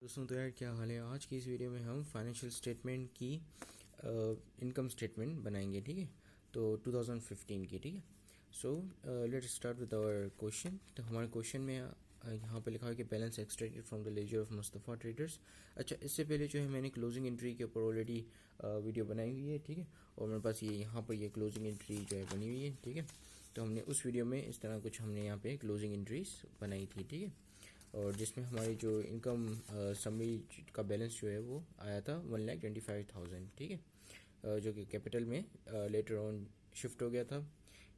दोस्तों तो यार क्या हाल है। आज की इस वीडियो में हम फाइनेंशियल स्टेटमेंट की इनकम स्टेटमेंट बनाएंगे, ठीक है। तो 2015 की, ठीक है। So let's start with our question. तो हमारे क्वेश्चन में यहाँ पे लिखा है कि balance extracted from the ledger of Mustafa traders. अच्छा, इससे पहले जो है मैंने क्लोजिंग एंट्री के ऊपर ऑलरेडी वीडियो बनाई हुई है, ठीक है। और मेरे पास ये यहाँ पर ये क्लोजिंग एंट्री जो है बनी हुई है, ठीक है। तो हमने उस वीडियो में इस तरह कुछ हमने यहाँ पे क्लोजिंग एंट्रीज बनाई थी, ठीक है। और जिसमें हमारी जो इनकम समरी का बैलेंस जो है वो आया था 1,25,000, ठीक है। जो कि कैपिटल में लेटर ऑन शिफ्ट हो गया था,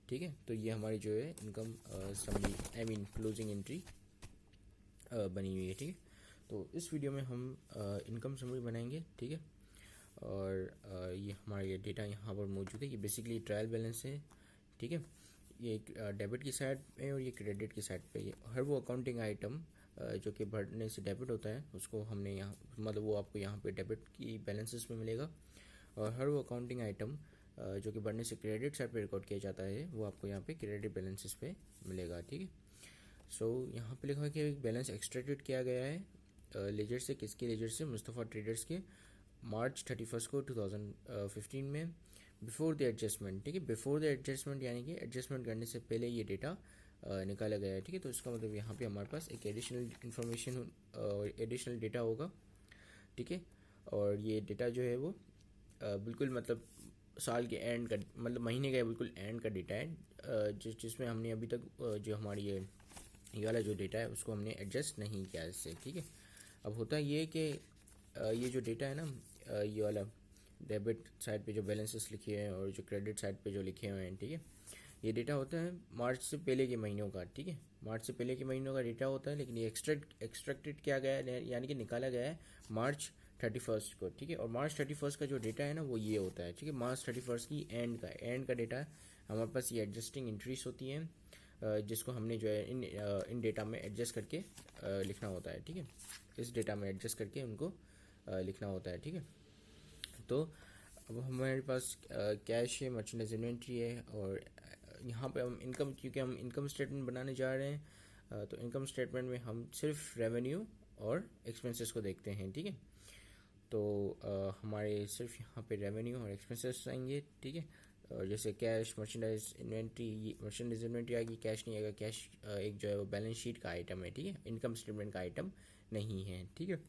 ठीक है। तो ये हमारी जो है income summary I mean closing entry बनी हुई है, ठीक है। तो इस वीडियो में हम इनकम समरी बनाएंगे, ठीक है। और ये हमारा ये डेटा यहाँ पर मौजूद है। ये बेसिकली ट्रायल बैलेंस है, ठीक है। ये डेबिट की साइड पे और ये क्रेडिट की साइड पे। ये हर वो अकाउंटिंग आइटम जो कि भरने से डेबिट होता है उसको हमने यहाँ मतलब वो आपको यहाँ पे डेबिट की बैलेंसेस में मिलेगा। और हर वो अकाउंटिंग आइटम जो कि भरने से क्रेडिट साइड पे रिकॉर्ड किया जाता है वो आपको यहाँ पे क्रेडिट बैलेंसेस पे मिलेगा, ठीक है। सो यहाँ पे लिखा है कि बैलेंस एक्सट्रैक्टेड किया गया है लेजर से। किसके लेजर से? मुस्तफ़ा ट्रेडर्स के मार्च 31 को 2015 में, बिफोर द एडजस्टमेंट, ठीक है। बिफोर द एडजस्टमेंट यानी कि एडजस्टमेंट करने से पहले ये डेटा निकाला गया है, ठीक है। तो इसका मतलब यहाँ पे हमारे पास एक एडिशनल इन्फॉर्मेशन और एडिशनल डेटा होगा, ठीक है। और ये डेटा जो है वो बिल्कुल मतलब साल के एंड का मतलब महीने का बिल्कुल एंड का डेटा है, जिसमें हमने अभी तक जो हमारी ये वाला जो डेटा है उसको हमने एडजस्ट नहीं किया इससे, ठीक है। अब होता ये है कि ये जो डेटा है ना, ये वाला डेबिट साइड पे जो बैलेंसेस लिखे हैं और जो क्रेडिट साइड पे जो लिखे हुए हैं, ठीक है। ये डेटा होता है मार्च से पहले के महीनों का, ठीक है। मार्च से पहले के महीनों का डेटा होता है, लेकिन ये एक्सट्रैक्टेड किया गया है यानी कि निकाला गया है मार्च 31 को, ठीक है। और मार्च 31 का जो डेटा है ना वो ये होता है, ठीक है। मार्च 31 की एंड का डेटा हमारे पास ये एडजस्टिंग एंट्रीज होती हैं, जिसको हमने जो है इन डेटा में एडजस्ट करके लिखना होता है, ठीक है। इस डेटा में एडजस्ट करके उनको लिखना होता है, ठीक है। तो अब हमारे पास कैश है, मर्चेंडाइज इन्वेंट्री है। और यहाँ पे हम इनकम, क्योंकि हम इनकम स्टेटमेंट बनाने जा रहे हैं, तो इनकम स्टेटमेंट में हम सिर्फ रेवेन्यू और एक्सपेंसेस को देखते हैं, ठीक है। तो हमारे सिर्फ यहाँ पे रेवेन्यू और एक्सपेंसेस आएंगे, ठीक है। और जैसे कैश, मर्चेंडाइज इन्वेंट्री आएगी, कैश नहीं आएगा। कैश एक जो है वो बैलेंस शीट का आइटम है, ठीक है, इनकम स्टेटमेंट का आइटम नहीं है, ठीक है।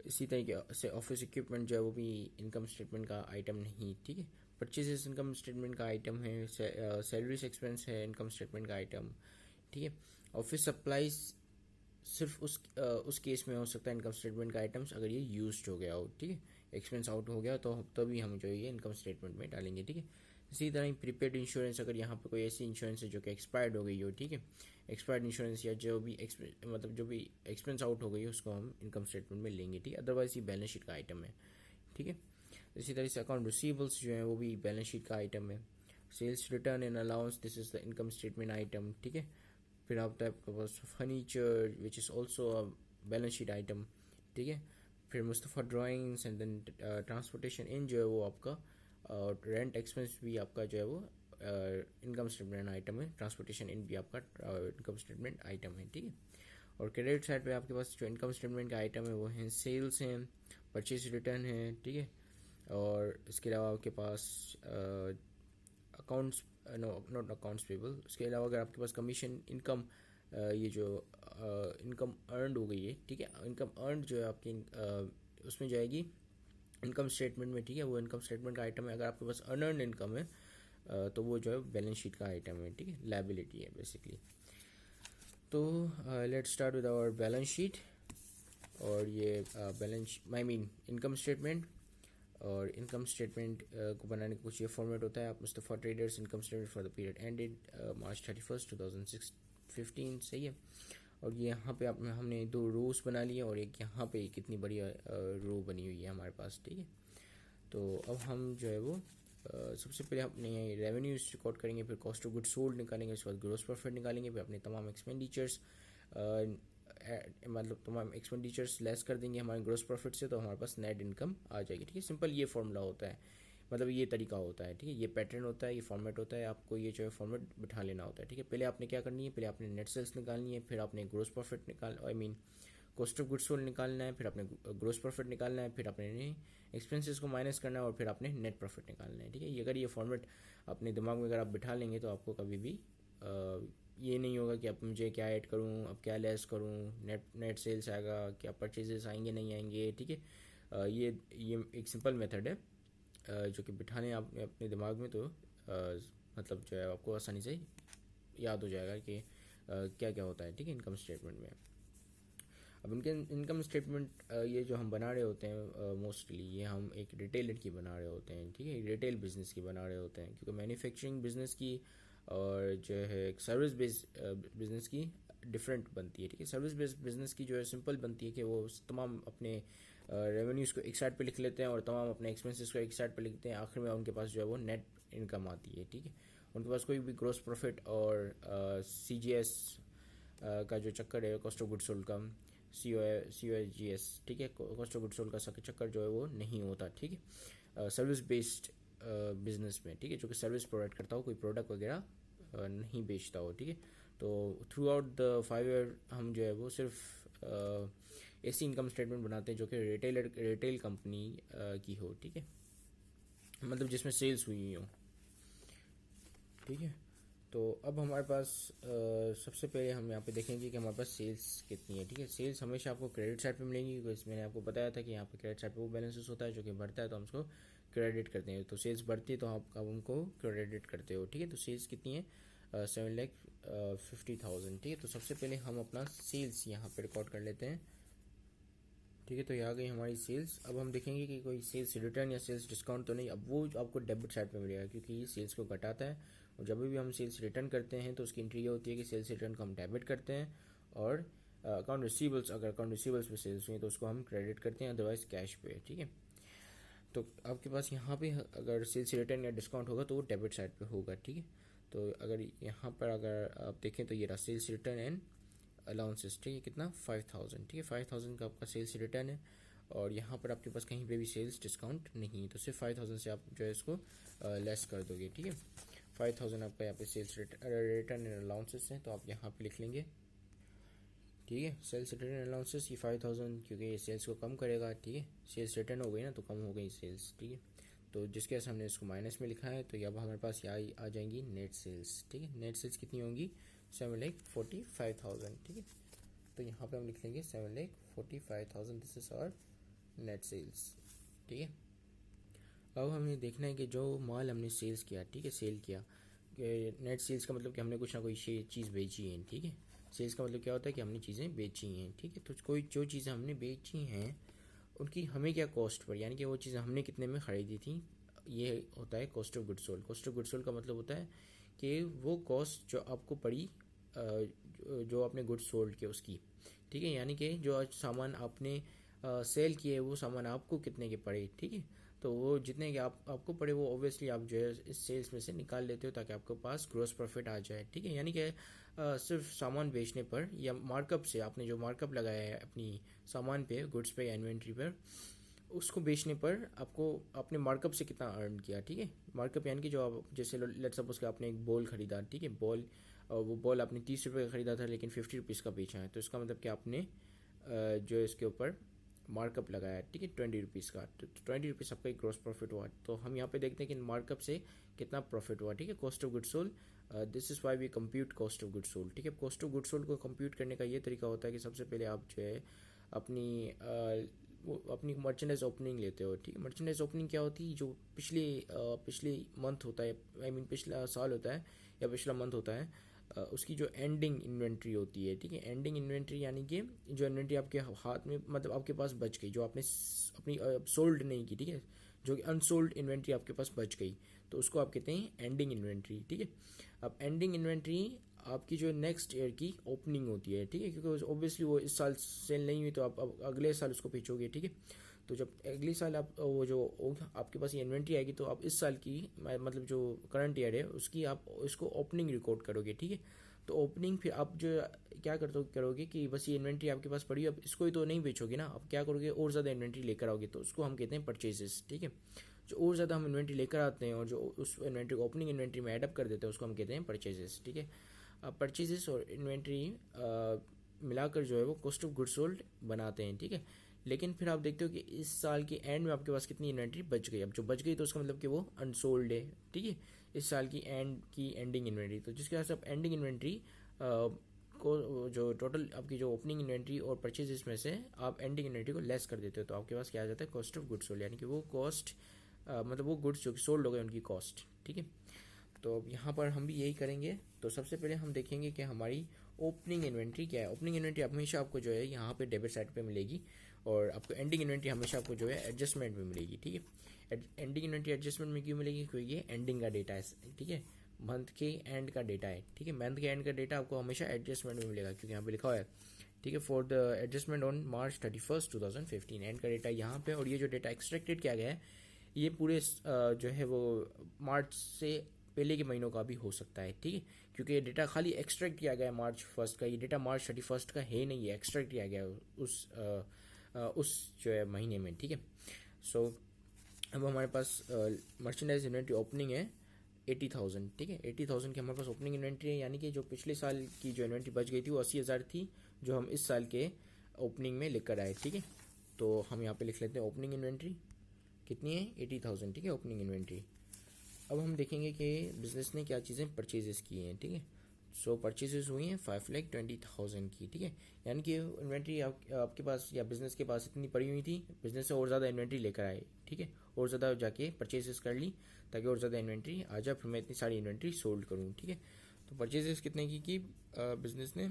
इसी तरीके से ऑफिस इक्विपमेंट जो है वो भी इनकम स्टेटमेंट का आइटम नहीं, ठीक है। परचेजेस इनकम स्टेटमेंट का आइटम है। सैलरीज एक्सपेंस है इनकम स्टेटमेंट का आइटम, ठीक है। ऑफिस सप्लाईज सिर्फ उस केस में हो सकता है इनकम स्टेटमेंट का आइटम्स अगर ये यूज्ड हो गया हो, ठीक है। एक्सपेंस आउट हो गया तो तभी हम जो ये इनकम स्टेटमेंट में डालेंगे, ठीक है। इसी तरह ही प्रीपेड इंश्योरेंस, अगर यहाँ पे कोई ऐसी इंश्योरेंस है जो कि एक्सपायर्ड हो गई हो, ठीक है। एक्सपायर्ड इंश्योरेंस या जो भी मतलब जो भी एक्सपेंस आउट हो गई है उसको हम इनकम स्टेटमेंट में लेंगे, ठीक है। अदरवाइज ये बैलेंस शीट का आइटम है, ठीक है। इसी तरह से अकाउंट रिसीवेबल्स जो है वो भी बैलेंस शीट का आइटम है। Sales return and allowance, this is the income statement item, ठीक है। फिर आता है आपके पास furniture which is also a balance sheet item, ठीक है। फिर Mustafa drawings and then transportation in जो है वो आपका, और रेंट एक्सपेंस भी आपका जो है वो इनकम स्टेटमेंट आइटम है। ट्रांसपोर्टेशन इन भी आपका इनकम स्टेटमेंट आइटम है, ठीक है। और क्रेडिट साइड पे आपके पास जो इनकम स्टेटमेंट का आइटम है वो है सेल्स हैं, परचेज रिटर्न है, ठीक है। और इसके अलावा आपके पास अकाउंट्स नॉट अकाउंट्स पेबल। उसके अलावा अगर आपके पास कमीशन इनकम, ये जो इनकम अर्नड हो गई है, ठीक है, इनकम अर्नड जो है आपकी उसमें जाएगी इनकम स्टेटमेंट में, ठीक है। वो इनकम स्टेटमेंट का आइटम है। अगर आपके पास अनअर्नड इनकम है तो वो जो है बैलेंस शीट का आइटम है, ठीक है, लायबिलिटी है बेसिकली। तो let's start with our balance sheet. और ये balance I mean income statement, और इनकम स्टेटमेंट को बनाने का कुछ ये फॉर्मेट होता है। आप Mustafa traders income statement for the period ended March 31, 2015, सही है। और ये यहाँ पे हमने दो रोज बना लिए और एक यहाँ पे कितनी बड़ी रो बनी हुई है हमारे पास, ठीक है। तो अब हम जो है वो सबसे पहले अपने रेवेन्यूज रिकॉर्ड करेंगे, फिर कॉस्ट ऑफ गुड सोल्ड निकालेंगे, उसके बाद ग्रोस प्रॉफिट निकालेंगे, फिर अपने तमाम एक्सपेंडिचर्स मतलब तमाम एक्सपेंडिचर्स लेस कर देंगे हमारे ग्रोस प्रॉफिट से, तो हमारे पास नेट इनकम आ जाएगी, ठीक है। सिंपल ये फॉर्मूला होता है, मतलब ये तरीका होता है, ठीक है। ये पैटर्न होता है, ये फॉर्मेट होता है। आपको ये जो है फॉर्मेट बिठा लेना होता है, ठीक है। पहले आपने क्या करनी है, पहले आपने नेट सेल्स निकालनी है, फिर आपने ग्रोस प्रॉफिट निकाल I mean cost of goods sold निकालना है, फिर आपने ग्रोस प्रॉफिट निकालना है, फिर आपने एक्सपेंसेस को माइनस करना है और फिर आपने नेट प्रॉफिट निकालना है, ठीक है। ये अगर ये फॉर्मेट अपने दिमाग में अगर आप बिठा लेंगे तो आपको कभी भी ये नहीं होगा कि अब मुझे क्या ऐड करूँ, अब क्या लेस करूँ, नेट सेल्स आएगा, क्या परचेजेस आएंगे नहीं आएंगे, ठीक है। ये एक सिंपल मेथड है जो कि बिठाने आप अपने दिमाग में तो मतलब जो है आपको आसानी से याद हो जाएगा कि क्या क्या होता है, ठीक है, इनकम स्टेटमेंट में। अब इनके इनकम स्टेटमेंट ये जो हम बना रहे होते हैं मोस्टली ये हम एक रिटेलर की बना रहे होते हैं, ठीक है, रिटेल बिजनेस की बना रहे होते हैं, क्योंकि मैन्युफैक्चरिंग बिजनेस की और जो है एक सर्विस बेस्ड बिजनेस की डिफरेंट बनती है, ठीक है। सर्विस बेस्ड बिजनेस की जो है सिंपल बनती है कि वो तमाम अपने रेवेन्यूज़ को एक साइड पे लिख लेते हैं और तमाम अपने एक्सपेंसेस को एक साइड पे लिखते हैं, आखिर में उनके पास जो है वो नेट इनकम आती है, ठीक है। उनके पास कोई भी ग्रोस प्रॉफिट और CGS का जो चक्कर है, कॉस्ट ऑफ गुड्स सोल्ड का COGS, ठीक है, कॉस्ट ऑफ गुड्स सोल्ड का चक्कर जो है वो नहीं होता, ठीक है, सर्विस बेस्ड बिजनेस में, ठीक है, जो कि सर्विस प्रोवाइड करता हो, कोई प्रोडक्ट वगैरह नहीं बेचता हो, ठीक है। तो थ्रू आउट द 5 ईयर हम जो है वो सिर्फ ऐसी इनकम स्टेटमेंट बनाते हैं जो कि रिटेल कंपनी की हो, ठीक है, मतलब जिसमें सेल्स हुई हो, ठीक है। तो अब हमारे पास सबसे पहले हम यहाँ पे देखेंगे कि हमारे पास सेल्स कितनी है, ठीक है। सेल्स हमेशा आपको क्रेडिट साइड पे मिलेंगी, क्योंकि मैंने आपको बताया था कि यहाँ पे क्रेडिट साइड पे वो बैलेंसेस होता है जो कि बढ़ता है तो हम उसको क्रेडिट करते हैं, तो सेल्स बढ़ती है तो आप उनको क्रेडिट करते हो, ठीक है। तो सेल्स कितनी है, 7,50,000, ठीक है। तो सबसे पहले हम अपना सेल्स यहाँ पे रिकॉर्ड कर लेते हैं, ठीक है। तो ये आ गई हमारी सेल्स। अब हम देखेंगे कि कोई सेल्स रिटर्न या सेल्स डिस्काउंट तो नहीं, अब वो आपको डेबिट साइड पे मिलेगा क्योंकि ये सेल्स को घटाता है, और जब भी हम सेल्स रिटर्न करते हैं तो उसकी एंट्री ये होती है कि सेल्स रिटर्न को हम डेबिट करते हैं, और अकाउंट रिसीवेबल्स, अगर अकाउंट रिसीवेबल्स पे सेल्स हुई तो उसको हम क्रेडिट करते हैं, अदरवाइज कैश पे, ठीक है। तो आपके पास यहाँ पे अगर सेल्स रिटर्न या डिस्काउंट होगा तो वो डेबिट साइड पे होगा, ठीक है। तो अगर यहाँ पर अगर आप देखें तो ये रहा सेल्स रिटर्न एंड अलाउंसेस, ठीक है, कितना 5,000, ठीक है, 5,000 का आपका सेल्स रिटर्न है, और यहाँ पर आपके पास कहीं पे भी सेल्स डिस्काउंट नहीं है, तो सिर्फ 5,000 से आप जो है इसको लेस कर दोगे, ठीक है। 5,000 आपका यहाँ पे सेल्स रिटर्न एंड अलाउंसेस है, तो आप यहाँ पे लिख लेंगे, ठीक है, सेल्स रिटर्न एंड अलाउंसेस ये 5,000, क्योंकि ये सेल्स को कम करेगा, ठीक है, सेल्स रिटर्न हो गई ना तो कम हो गई सेल्स, ठीक है। तो जिसके वजह से हमने इसको माइनस में लिखा है, तो ये अब हमारे पास यहाँ आ जाएंगी नेट सेल्स, ठीक है। नेट सेल्स कितनी होंगी, 7,45,000, ठीक है। तो यहाँ पे हम लिख लेंगे 7,45,000, this is our net sales, ठीक है। अब हमें देखना है कि जो माल हमने सेल्स किया, ठीक है, सेल किया, नेट सेल्स का मतलब कि हमने कुछ ना कोई चीज़ बेची है, ठीक है। सेल्स का मतलब क्या होता है कि हमने चीज़ें बेची हैं, ठीक है। तो कोई जो चीज़ें हमने बेची हैं उनकी हमें क्या कॉस्ट पर, यानी कि वो चीज़ें हमने कितने में ख़रीदी थी, ये होता है cost of goods sold. Cost of goods sold का मतलब होता है कि वो कॉस्ट जो आपको पड़ी जो आपने गुड्स सोल्ड किए उसकी, ठीक है, यानी कि जो सामान आपने सेल किए वो सामान आपको कितने के पड़े, ठीक है। तो वो जितने के आपको पड़े वो ऑब्वियसली आप जो है इस सेल्स में से निकाल लेते हो ताकि आपके पास ग्रॉस प्रॉफिट आ जाए, ठीक है। यानी कि सिर्फ सामान बेचने पर या मार्कअप से आपने जो मार्कअप लगाया है अपनी सामान पे, गुड्स पे या इन्वेंट्री पर, उसको बेचने पर आपको अपने मार्कअप से कितना अर्न किया, ठीक है। मार्कअप यानी कि जो आप जैसे लेट्स सपोज कि आपने एक बॉल खरीदा, ठीक है, बॉल, वो बॉल आपने 30 रुपये का खरीदा था लेकिन 50 रुपीज़ का बेचा है, तो इसका मतलब कि आपने जो इसके ऊपर मार्कअप लगाया, ठीक है, 20 रुपीज़ का, तो 20 रुपीज़ आपका एक ग्रॉस प्रॉफिट हुआ। तो हम यहाँ पे देखते हैं कि मार्कअप से कितना प्रॉफिट हुआ, ठीक है, cost of goods sold, this is why we compute cost of goods sold, ठीक है। कॉस्ट ऑफ गुड्स सोल्ड को कंप्यूट करने का ये तरीका होता है कि सबसे पहले आप जो है अपनी मर्चेंडाइज ओपनिंग लेते हो, ठीक है। मर्चेंडाइज ओपनिंग क्या होती है, जो पिछले मंथ होता है, आई मीन पिछला साल होता है या पिछला मंथ होता है, उसकी जो एंडिंग इन्वेंट्री होती है, ठीक है। एंडिंग इन्वेंट्री यानी कि जो इन्वेंट्री आपके हाथ में, मतलब आपके पास बच गई, जो आपने अपनी सोल्ड नहीं की, ठीक है, जो कि अनसोल्ड इन्वेंट्री आपके पास बच गई, तो उसको आप कहते हैं एंडिंग इन्वेंट्री, ठीक है। अब एंडिंग इन्वेंट्री आपकी जो नेक्स्ट ईयर की ओपनिंग होती है, ठीक है, क्योंकि ऑब्वियसली वो इस साल सेल नहीं हुई तो आप अगले साल उसको बेचोगे, ठीक है। तो जब अगले साल आप वो जो आपके पास ये इन्वेंट्री आएगी तो आप इस साल की, मतलब जो करंट ईयर है उसकी आप इसको ओपनिंग रिकॉर्ड करोगे, ठीक है। तो ओपनिंग फिर आप जो क्या करोगे कि बस ये इन्वेंट्री आपके पास पड़ी, अब इसको ही तो नहीं बेचोगे ना, आप क्या करोगे, और ज़्यादा इन्वेंट्री लेकर आओगे, तो उसको हम कहते हैं परचेजेस, ठीक है। जो और ज़्यादा हम इन्वेंट्री लेकर आते हैं और जो उस इन्वेंट्री को ओपनिंग इन्वेंट्री में एडअप कर देते हैं उसको हम कहते हैं परचेजेस, ठीक है। अब परचेजेस और इन्वेंट्री मिलाकर जो है वो कॉस्ट ऑफ गुड्स सोल्ड बनाते हैं, ठीक है। लेकिन फिर आप देखते हो कि इस साल के एंड में आपके पास कितनी इन्वेंट्री बच गई। अब जो बच गई तो उसका मतलब कि वो अनसोल्ड है, ठीक है, इस साल की एंडिंग इन्वेंट्री। तो जिसके वजह से आप एंडिंग इन्वेंट्री को जो टोटल आपकी जो ओपनिंग इन्वेंट्री और परचेजेस में से आप एंडिंग इन्वेंट्री को लेस कर देते हो, तो आपके पास क्या आ जाता है, कॉस्ट ऑफ गुड्स सोल्ड, यानी कि वो कॉस्ट मतलब वो गुड्स जो सोल्ड हो गए उनकी कॉस्ट, ठीक है। तो अब यहाँ पर हम भी यही करेंगे। तो सबसे पहले हम देखेंगे कि हमारी ओपनिंग इन्वेंट्री क्या है। ओपनिंग इन्वेंट्री हमेशा आपको जो है यहाँ पे डेबिट साइड पे मिलेगी, और आपको एंडिंग इन्वेंट्री हमेशा आपको जो है एडजस्टमेंट में मिलेगी, ठीक है। एंडिंग इन्वेंट्री एडजस्टमेंट में क्यों मिलेगी, क्योंकि ये एंडिंग का डेटा है, ठीक है, मंथ के एंड का डेटा है, ठीक है। मंथ के एंड का डेटा आपको हमेशा एडजस्टमेंट में मिलेगा, क्योंकि यहाँ पे लिखा हुआ है, ठीक है, for the adjustment on March 31, 2015 and का डेटा यहाँ पे। और ये जो डेटा एक्सट्रैक्टेड किया गया है ये पूरे जो है वो मार्च से पहले के महीनों का भी हो सकता है, ठीक है, क्योंकि ये डेटा खाली एक्सट्रैक्ट किया गया है March 1 का। ये डेटा March 31 का है नहीं, है एक्सट्रैक्ट किया गया है उस जो है महीने में, ठीक है। सो अब हमारे पास मर्चेंडाइज इन्वेंट्री ओपनिंग है 80,000, ठीक है। 80,000 की हमारे पास ओपनिंग इन्वेंट्री है, यानी कि जो पिछले साल की जो इन्वेंट्री बच गई थी वो 80,000 थी, जो हम इस साल के ओपनिंग में लेकर आए, ठीक है। तो हम यहाँ पे लिख लेते हैं ओपनिंग इन्वेंट्री कितनी है, 80,000, ठीक है, ओपनिंग इन्वेंट्री। अब हम देखेंगे कि बिजनेस ने क्या चीज़ें परचेजेस की हैं, ठीक है। सो परचेजेस हुई हैं 5,20,000 की, ठीक है, यानी कि इन्वेंट्री आपके पास या बिजनेस के पास इतनी पड़ी हुई थी, बिजनेस से और ज़्यादा इन्वेंट्री लेकर आए, ठीक है, और ज़्यादा जाके परचेजेस कर ली ताकि और ज़्यादा इन्वेंट्री आ जाए, फिर मैं इतनी सारी इन्वेंट्री सोल्ड करूँ, ठीक है। तो परचेजेस कितने की बिजनेस ने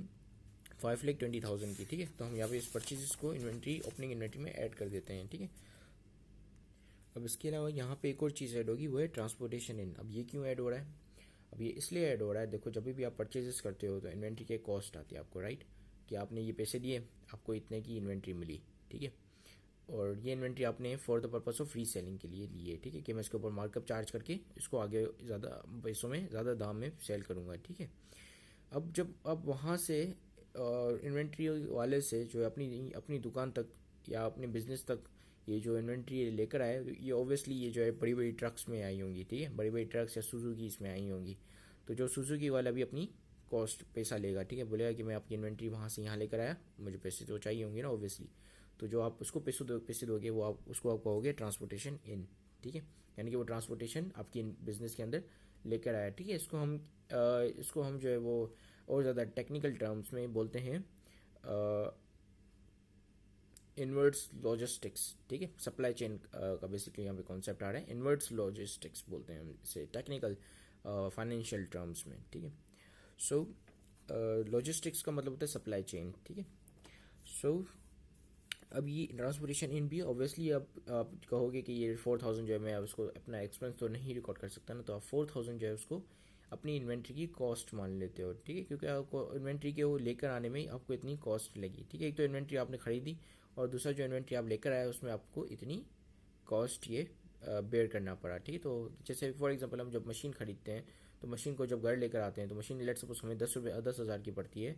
5,20,000 की, ठीक है। तो हम यहाँ पे इस परचेजेस को इन्वेंट्री ओपनिंग इन्वेंट्री में ऐड कर देते हैं, ठीक है। अब इसके अलावा यहाँ पे एक और चीज़ ऐड होगी, वो है ट्रांसपोर्टेशन इन। अब ये क्यों ऐड हो रहा है, अब ये इसलिए ऐड हो रहा है, देखो जब भी आप परचेजेस करते हो तो इन्वेंट्री के कॉस्ट आती है आपको, राइट, कि आपने ये पैसे दिए, आपको इतने की इन्वेंट्री मिली, ठीक है, और ये इन्वेंट्री आपने for the purpose of reselling के लिए ली है, ठीक है, कि मैं इसके ऊपर मार्कअप चार्ज करके इसको आगे ज़्यादा पैसों में ज़्यादा दाम में सेल करूँगा, ठीक है। अब जब आप वहाँ से इन्वेंट्री वाले से जो अपनी दुकान तक या अपने बिजनेस तक ये जो इन्वेंट्री लेकर आए, ये ऑब्वियसली ये जो है बड़ी बड़ी ट्रक्स में आई होंगी, ठीक है, बड़ी बड़ी ट्रक्स या सुजुकी इसमें आई होंगी। तो जो सुजुकी वाला भी अपनी कॉस्ट पैसा लेगा, ठीक है, बोलेगा कि मैं आपकी इन्वेंट्री वहाँ से यहाँ लेकर आया, मुझे पैसे तो चाहिए होंगे ना ऑब्वियसली। तो जो आप उसको पैसे दोगे वो आप उसको आप कहोगे ट्रांसपोर्टेशन इन, ठीक है, यानी कि वो ट्रांसपोर्टेशन आपकी बिजनेस के अंदर लेकर आया, ठीक है। इसको हम जो है वो और ज़्यादा टेक्निकल टर्म्स में बोलते हैं इनवर्ट्स लॉजिस्टिक्स, ठीक है, सप्लाई चेन का बेसिकली यहाँ पे कॉन्सेप्ट आ रहा है, इनवर्ट्स लॉजिस्टिक्स बोलते हैं हम इसे टेक्निकल फाइनेंशियल टर्म्स में, ठीक है। सो लॉजिस्टिक्स का मतलब होता है सप्लाई चेन, ठीक है। सो अब ये ट्रांसपोर्टेशन इन भी ऑब्वियसली अब आप कहोगे कि ये 4,000 जो है मैं उसको अपना एक्सपेंस तो नहीं रिकॉर्ड कर सकता ना, तो आप 4,000 जो है उसको अपनी इन्वेंट्री की कॉस्ट मान लेते हो, ठीक है, क्योंकि आपको इन्वेंट्री के वो लेकर आने में आपको इतनी कॉस्ट लगी, ठीक है। एक तो इन्वेंट्री आपने खरीदी और दूसरा जो इन्वेंट्री आप लेकर आए उसमें आपको इतनी कॉस्ट ये बेयर करना पड़ा, ठीक है। तो जैसे फॉर एग्जांपल हम जब मशीन खरीदते हैं तो मशीन को जब घर लेकर आते हैं तो मशीन लेट सपोज हमें 10,000 की पड़ती है,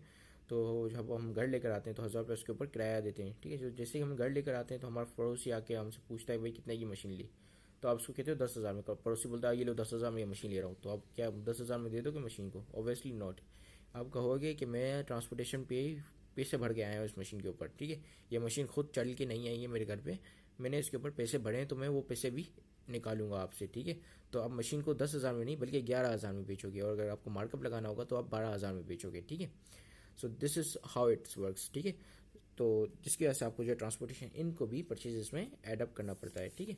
तो जब हम घर लेकर आते हैं तो 1,000 रुपये उसके ऊपर किराया देते हैं, ठीक है। जो जैसे ही हम घर लेकर आते हैं तो हमारा पड़ोसी आके हमसे पूछता है भाई कितने की मशीन ली, तो आप उसको कहते हो 10,000 में, पड़ोसी बोलता है ये लो 10,000 में ये मशीन ले रहा हूँ, तो आप क्या 10,000 में दे दोगे मशीन को, ऑब्वियसली नॉट। आप कहोगे कि मैं ट्रांसपोर्टेशन पैसे भर के आया हूँ इस मशीन के ऊपर, ठीक है, ये मशीन खुद चल के नहीं आई है मेरे घर पे, मैंने इसके ऊपर पैसे भरे हैं, तो मैं वो पैसे भी निकालूंगा आपसे, ठीक है। तो आप मशीन को 10,000 में नहीं बल्कि 11,000 में बेचोगे, और अगर आपको मार्कअप लगाना होगा तो आप 12,000 में बेचोगे, ठीक है। So this is how it's works, ठीक है। तो जिसकी वजह से आपको जो ट्रांसपोर्टेशन इनको भी परचेजेस में एडअप करना पड़ता है, ठीक है।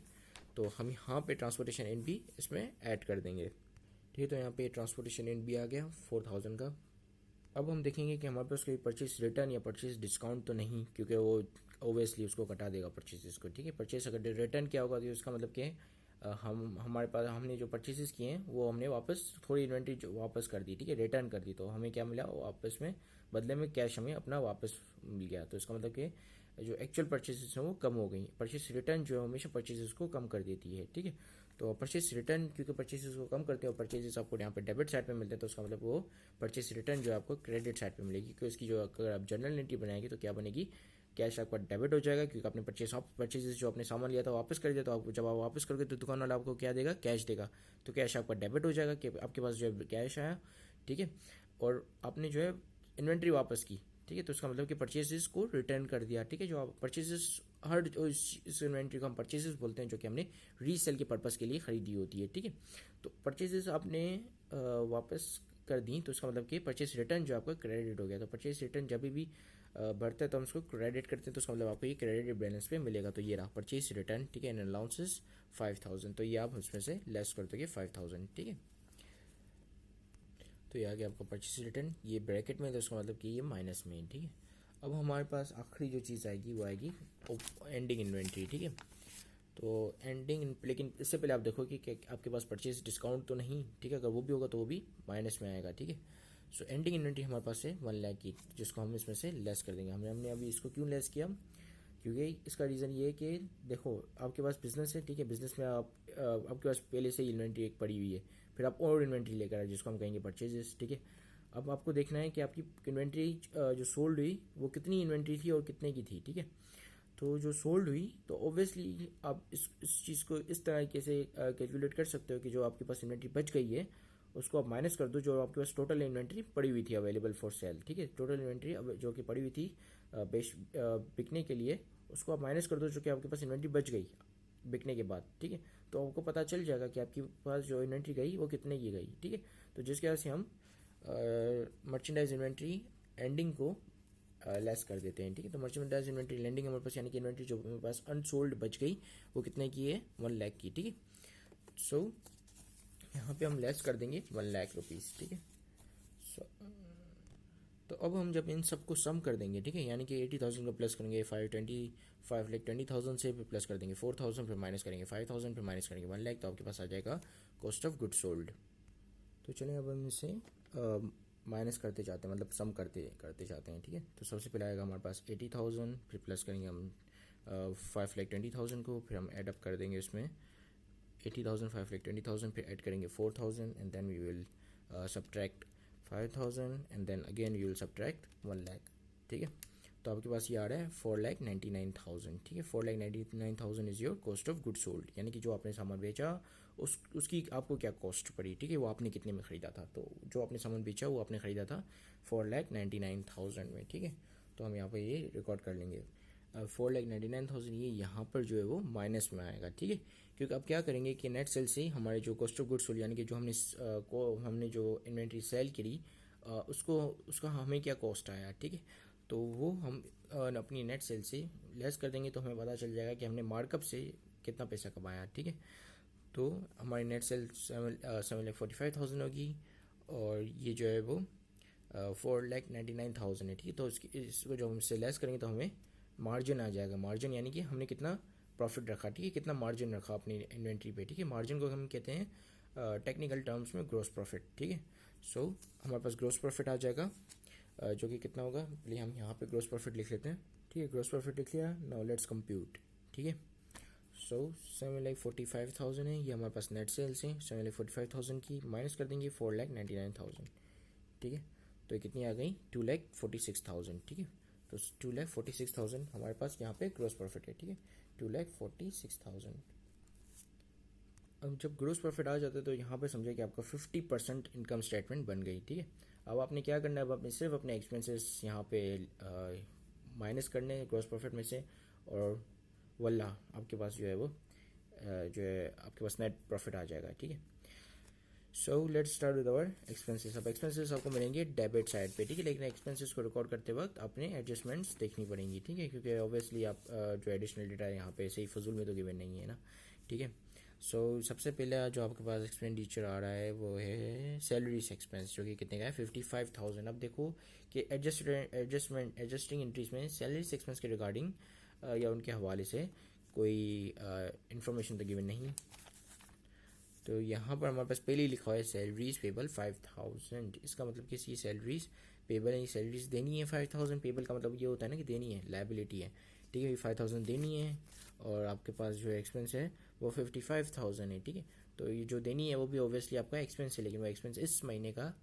तो हम यहाँ पे ट्रांसपोर्टेशन इन भी इसमें ऐड कर देंगे, ठीक है। तो यहाँ पे ट्रांसपोर्टेशन इन भी आ गया 4,000 का। अब हम देखेंगे कि हमारे पास कोई परचेज रिटर्न या परचेज डिस्काउंट तो नहीं, क्योंकि वो ओबियसली उसको कटा देगा परचेजेस को, ठीक है। परचेज अगर रिटर्न क्या होगा तो इसका मतलब कि हमारे पास हमने जो परचेजेस किए हैं वो हमने वापस थोड़ी इन्वेंट्री वापस कर दी, ठीक है, रिटर्न कर दी, तो हमें क्या मिला वापस में बदले में कैश हमें अपना वापस मिल गया। तो इसका मतलब कि जो एक्चुअल परचेजेस हैं वो कम हो गई। परचेज रिटर्न जो है हमेशा परचेजेस को कम कर देती है, ठीक है। तो परचेज रिटर्न क्योंकि परचेजेस को कम करते हैं और परचेजेस आपको यहाँ पे डेबिट साइड पे मिलते हैं, तो उसका मतलब वो परचेज रिटर्न जो है आपको क्रेडिट साइड पे मिलेगी, क्योंकि इसकी जो अगर आप जर्नल एंट्री बनाएंगे तो क्या बनेगी, कैश आपका डेबिट हो जाएगा, क्योंकि आपने परचेजेस जो आपने सामान लिया था वापस कर दिया, तो आप जब आप वापस करोगे तो दुकान वाला आपको क्या देगा, कैश देगा, तो कैश आपका डेबिट हो जाएगा कि आपके पास जो है कैश आया, ठीक है। और आपने जो है इन्वेंट्री वापस की, ठीक है। तो इसका मतलब कि परचेजेस को रिटर्न कर दिया, ठीक है। जो आप परचेजेस हर इस इन्वेंट्री को हम परचेजेस बोलते हैं, जो कि हमने रीसेल के पर्पज़ के लिए खरीदी होती है, ठीक है। तो परचेजेस आपने वापस कर दी, तो इसका मतलब कि परचेज रिटर्न जो आपका क्रेडिट हो गया। तो परचेज रिटर्न जब भी बढ़ता है तो हम उसको क्रेडिट करते हैं, तो उसका मतलब आपको ये क्रेडिट बैलेंस पे मिलेगा। तो ये रहा परचेज रिटर्न, ठीक है। एंड अलाउंसेस 5000, तो ये आप उसमें से लेस कर दोगे 5000, ठीक है। तो ये आ गया आपका परचेज रिटर्न, ये ब्रैकेट में, तो उसका मतलब कि ये माइनस में है, ठीक है। अब हमारे पास आखिरी जो चीज़ आएगी वो आएगी एंडिंग इन्वेंट्री, ठीक है। तो एंडिंग, लेकिन इससे पहले आप देखो कि आपके पास परचेज डिस्काउंट तो नहीं, ठीक है। अगर वो भी होगा तो वो भी माइनस में आएगा, ठीक है। सो एंडिंग इन्वेंट्री हमारे पास है 1 लाख की, जिसको हम इसमें से लेस कर देंगे। हमने अभी इसको क्यों लेस किया, क्योंकि इसका रीज़न ये है कि देखो आपके पास बिजनेस है, ठीक है। बिजनेस में आपके पास पहले से ही इन्वेंट्री एक पड़ी हुई है, फिर आप और इन्वेंट्री लेकर आए जिसको हम कहेंगे परचेजेस, ठीक है। अब आपको देखना है कि आपकी इन्वेंट्री जो सोल्ड हुई वो कितनी इन्वेंट्री थी और कितने की थी, ठीक है। तो जो सोल्ड हुई तो ऑब्वियसली आप इस चीज़ को इस तरीके से कैलकुलेट कर सकते हो कि जो आपके पास इन्वेंट्री बच गई है उसको आप माइनस कर दो जो आपके पास टोटल इन्वेंट्री पड़ी हुई थी अवेलेबल फॉर सेल, ठीक है। टोटल इन्वेंट्री जो कि पड़ी हुई थी बिकने के लिए, उसको आप माइनस कर दो जो कि आपके पास इन्वेंट्री बच गई बिकने के बाद, ठीक है। तो आपको पता चल जाएगा कि आपके पास जो इन्वेंट्री गई वो कितने की गई, ठीक है। तो जिसके वजह से हम मर्चेंडाइज इन्वेंट्री एंडिंग को लेस कर देते हैं, ठीक है। तो मर्चेंडाइज इन्वेंट्री लैंडिंग हमारे पास, यानी कि इन्वेंट्री जो हमारे पास अनसोल्ड बच गई वो कितने की है, 1 लाख की, ठीक है। सो यहाँ पे हम लेस कर देंगे 1 लाख रुपीज़, ठीक है। सो तो अब हम जब इन सबको सम कर देंगे, ठीक है, यानी कि 80,000 को प्लस करेंगे 5,20,000 से प्लस कर देंगे 4,000, फिर माइनस करेंगे 5,000, फिर माइनस करेंगे 1 लाख, तो आपके पास आ जाएगा कॉस्ट ऑफ गुड सोल्ड। तो चलिए अब हम इसे माइनस करते जाते हैं, मतलब सम करते जाते हैं, ठीक है। तो सबसे पहले आएगा हमारे पास 80,000, फिर प्लस करेंगे हम 5,20,000 को, फिर हम ऐड अप कर देंगे इसमें 80,000, 5,20,000, फिर ऐड करेंगे 4,000 and then we will subtract 5,000 and then again we will subtract 1 lakh, ठीक है। तो आपके पास ये आ रहा है 4,99,000, ठीक है। 4,99,000 is your cost of good sold, यानी कि जो आपने सामान बेचा उसकी आपको क्या कॉस्ट पड़ी, ठीक है। वो आपने कितने में ख़रीदा था, तो जो आपने सामान बेचा वो आपने ख़रीदा था 4,99,000 में, ठीक है। तो हम यहाँ पर ये रिकॉर्ड कर लेंगे 4,99,000, ये यहाँ पर जो है वो माइनस में आएगा, ठीक है। क्योंकि अब क्या करेंगे कि नेट सेल से हमारे जो कॉस्ट ऑफ गुड्स सोल्ड, यानी कि जो हमने जो इन्वेंट्री सेल करी उसका हमें क्या कॉस्ट आया, ठीक है। तो वो हम अपनी नेट सेल से लेस कर देंगे, तो हमें पता चल जाएगा कि हमने मार्कअप से कितना पैसा कमाया, ठीक है। तो हमारी नेट सेल 7,45,000 होगी और ये जो है वो 4,99,000 है, ठीक है। तो इसको जो हम इससे लेस करेंगे तो हमें मार्जिन आ जाएगा। मार्जिन यानी कि हमने कितना प्रॉफिट रखा, ठीक है, कितना मार्जिन रखा अपनी इन्वेंट्री पे, ठीक है। मार्जिन को हम कहते हैं टेक्निकल टर्म्स में ग्रॉस प्रॉफिट, ठीक है। सो हमारे पास ग्रॉस प्रॉफिट आ जाएगा जो कि कितना होगा, पहले हम यहाँ पे ग्रॉस प्रॉफिट लिख लेते हैं, ठीक है। ग्रॉस प्रॉफिट लिख लिया, नाउ लेट्स कंप्यूट, ठीक है। सो 7,45,000 है, ये हमारे पास नेट सेल्स हैं। 7,45,000 की माइनस कर देंगे 4,99,000, ठीक है। तो ये कितनी आ गई, 2,46,000, ठीक है। तो 2,46,000 हमारे पास यहाँ पे ग्रॉस प्रॉफिट है, ठीक है, 2,46,000। अब जब ग्रॉस प्रॉफिट आ जाता है तो यहाँ पे समझे कि आपका 50% इनकम स्टेटमेंट बन गई, ठीक है। अब आपने क्या करना है, अब आपने सिर्फ अपने एक्सपेंसेस यहाँ पे माइनस करने हैं ग्रॉस प्रॉफिट में से, और वल्ला आपके पास जो है वो जो है आपके पास नेट प्रॉफिट आ जाएगा, ठीक है। So let's start with our expenses. अब एक्सपेंसेस आपको मिलेंगे डेबिट साइड पे, ठीक है, लेकिन एक्सपेंसेस को रिकॉर्ड करते वक्त आपने एडजस्टमेंट्स देखनी पड़ेंगी, ठीक है, क्योंकि ऑब्वियसली आप जो एडिशनल डेटा यहाँ पे सही फजूल में तो गिवन नहीं है ना, ठीक है। सो सबसे पहले जो आपके पास एक्सपेंडिचर आ रहा है वो है सैलरीज एक्सपेंस, जो कि कितने का है 55,000। अब देखो कि एडजस्टिंग एंट्रीज में सैलरीज एक्सपेंस के रिगार्डिंग या उनके हवाले से कोई इन्फॉर्मेशन तो गिवन नहीं। तो यहाँ पर हमारे पास पहले ही लिखा है सैलरीज पेबल 5,000, इसका मतलब कि ये सैलरीज पेबल है, सैलरीज देनी है 5,000। पेबल का मतलब ये होता है ना कि देनी है, लायबिलिटी है, ठीक है। 5,000 देनी है और आपके पास जो एक्सपेंस है वो 55,000 है, ठीक है। तो ये जो देनी है वो भी ऑब्वियसली आपका एक्सपेंस है, लेकिन वो एक्सपेंस इस महीने का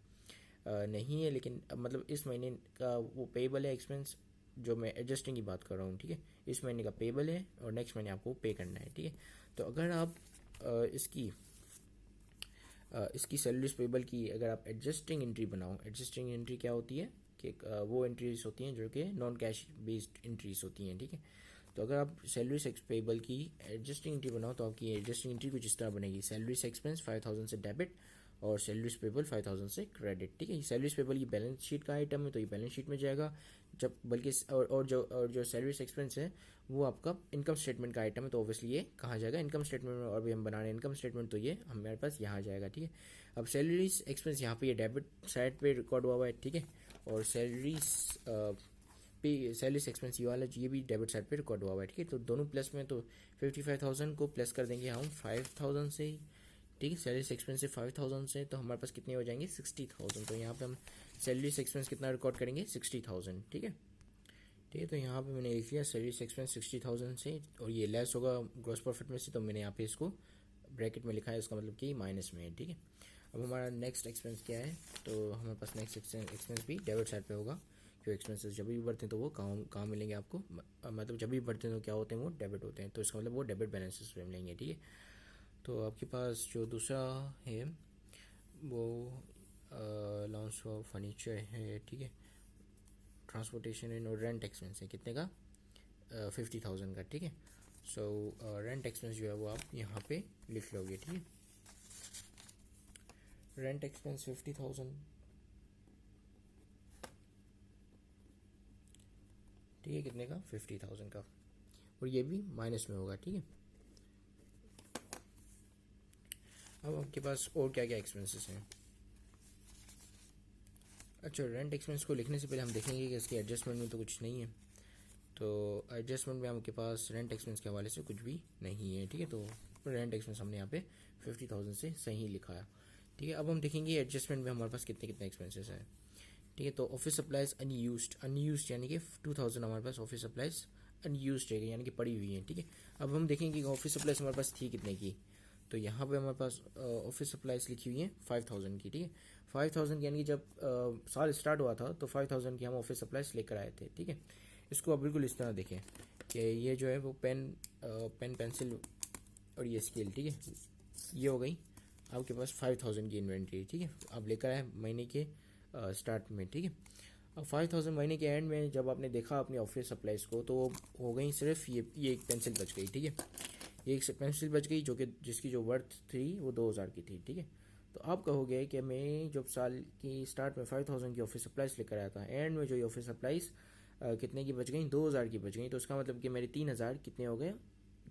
नहीं है, लेकिन मतलब इस महीने का वो पेबल है एक्सपेंस, जो मैं एडजस्टिंग की बात कर रहा हूँ, ठीक है। इस महीने का पेबल है और नेक्स्ट महीने आपको पे करना है, ठीक है। तो अगर आप इसकी सैलरीज पेबल की अगर आप एडजस्टिंग एंट्री बनाओ, एडजस्टिंग एंट्री क्या होती है कि वो एंट्रीज होती हैं जो कि नॉन कैश बेस्ड एंट्रीज होती हैं, ठीक है। तो अगर आप सैलरीज पेबल की एडजस्टिंग एंट्री बनाओ तो आपकी एडजस्टिंग एंट्री कुछ इस तरह बनेगी, सैलरीज एक्सपेंस 5000 से डेबिट और सैलरीज पेबल 5000 से क्रेडिट, ठीक है। सैलरीज पेबल की बैलेंस शीट का आइटम है तो ये बैलेंस शीट में जाएगा, जब बल्कि और जो सैलरीज एक्सपेंस है वो आपका इनकम स्टेटमेंट का आइटम है तो ऑब्वियसली ये कहाँ जाएगा, इनकम स्टेटमेंट में। और भी हम बना रहे हैं इनकम स्टेटमेंट तो ये हमारे पास यहाँ जाएगा, ठीक है। अब सैलरीज एक्सपेंस यहाँ पे ये डेबिट साइड पे रिकॉर्ड हुआ है, ठीक है। और सैलरीज एक्सपेंस ये वाला ये भी डेबिट साइड पे रिकॉर्ड हुआ है, ठीक है। तो दोनों प्लस में, तो 55,000 को प्लस कर देंगे हम 5,000 से, ठीक है। सैलरीज एक्सपेंस से 5,000 से तो हमारे पास कितने हो जाएंगे 60,000। तो यहाँ पे हम सैलरीज एक्सपेंस कितना रिकॉर्ड करेंगे 60,000, ठीक है। ठीक है, तो यहाँ पे मैंने लिख लिया सैलरीज एक्सपेंस 60,000 से, और ये लेस होगा ग्रॉस प्रॉफिट में से, तो मैंने यहाँ पे इसको ब्रैकेट में लिखा है, इसका मतलब कि माइनस में है, ठीक है। अब हमारा नेक्स्ट एक्सपेंस क्या है, तो हमारे पास नेक्स्ट एक्सपेंस भी डेबिट साइड पे होगा, क्योंकि एक्सपेंसेस जब भी बढ़ते हैं तो वो कहाँ मिलेंगे आपको, मतलब जब भी बढ़ते हैं तो क्या होते हैं वो डेबिट होते हैं, तो इसका मतलब वो डेबिट बैलेंसेस पे मिलेंगे, ठीक है। तो आपके पास जो दूसरा है वो लॉन्च ऑफ फर्नीचर है, ठीक है। ट्रांसपोर्टेशन एंड रेंट एक्सपेंस है कितने का 50,000 का, ठीक है। सो रेंट एक्सपेंस जो है वो आप यहाँ पे लिख लोगे, ठीक है। रेंट एक्सपेंस 50,000, ठीक है, कितने का 50,000 का, और ये भी माइनस में होगा, ठीक है। अब आपके पास और क्या क्या एक्सपेंसेस हैं। अच्छा, रेंट एक्सपेंस को लिखने से पहले हम देखेंगे कि इसके एडजस्टमेंट में तो कुछ नहीं है, तो एडजस्टमेंट में आपके पास रेंट एक्सपेंस के हवाले से कुछ भी नहीं है, ठीक है। तो रेंट एक्सपेंस हमने यहाँ पे 50,000 से सही लिखा है, ठीक है। अब हम देखेंगे एडजस्टमेंट में हमारे पास कितने कितने एक्सपेंसेस हैं, ठीक है। तो ऑफिस सप्लाइज अनयूज्ड यानी कि 2000 हमारे पास ऑफिस सप्लाइज अनयूज्ड है, यानी कि पड़ी हुई है, ठीक है। अब हम देखेंगे कि ऑफिस सप्लाइज हमारे पास थी कितने की, तो यहाँ पे हमारे पास ऑफिस सप्लाइज लिखी हुई है 5,000 की, ठीक है। 5,000 यानी कि जब साल स्टार्ट हुआ था तो 5,000 की हम ऑफिस सप्लाइज लेकर आए थे, ठीक है। इसको आप बिल्कुल इस तरह देखें कि ये जो है वो पेन पेंसिल और ये स्केल, ठीक है, ये हो गई आपके पास 5,000 की इन्वेंट्री, ठीक है। आप लेकर आए महीने के स्टार्ट में, ठीक है। अब 5,000 महीने के एंड में जब आपने देखा अपनी ऑफिस सप्लाइज को तो हो गई सिर्फ ये एक पेंसिल बच गई, ठीक है। ये एक पेंसिल बच गई जो कि जिसकी जो वर्थ थी वो 2,000 की थी, ठीक है। तो आप कहोगे कि मैं जब साल की स्टार्ट में 5,000 की ऑफिस सप्लाइज लेकर आया था, एंड में जो ये ऑफिस सप्लाइज कितने की बच गई 2,000 की बच गई, तो इसका मतलब कि मेरे 3,000 कितने हो गए,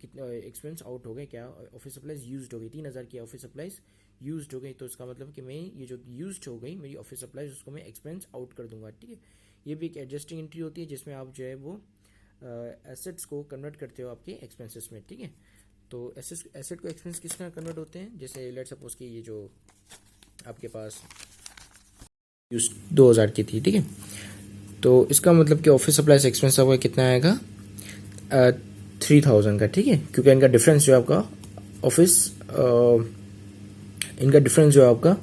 कितने एक्सपेंस आउट हो गए, क्या ऑफिस सप्लाइज यूज्ड हो गई, 3,000 की ऑफिस सप्लाइज यूज्ड हो गई। तो इसका मतलब कि मैं ये जो यूज्ड हो गई मेरी ऑफिस सप्लाइज उसको मैं एक्सपेंस आउट कर दूंगा, ठीक है। ये भी एक एडजस्टिंग एंट्री होती है जिसमें आप जो है वो एसेट्स को कन्वर्ट करते हो आपके एक्सपेंसेस में, ठीक है। तो एसेट को एक्सपेंस किस तरह कन्वर्ट होते हैं, जैसे लेट सपोज कि ये जो आपके पास 2,000 की थी, ठीक है। तो इसका मतलब कि ऑफिस सप्लाइज एक्सपेंस आपका कितना आएगा 3,000 का, ठीक है, क्योंकि इनका डिफरेंस जो है आपका इनका डिफरेंस जो है आपका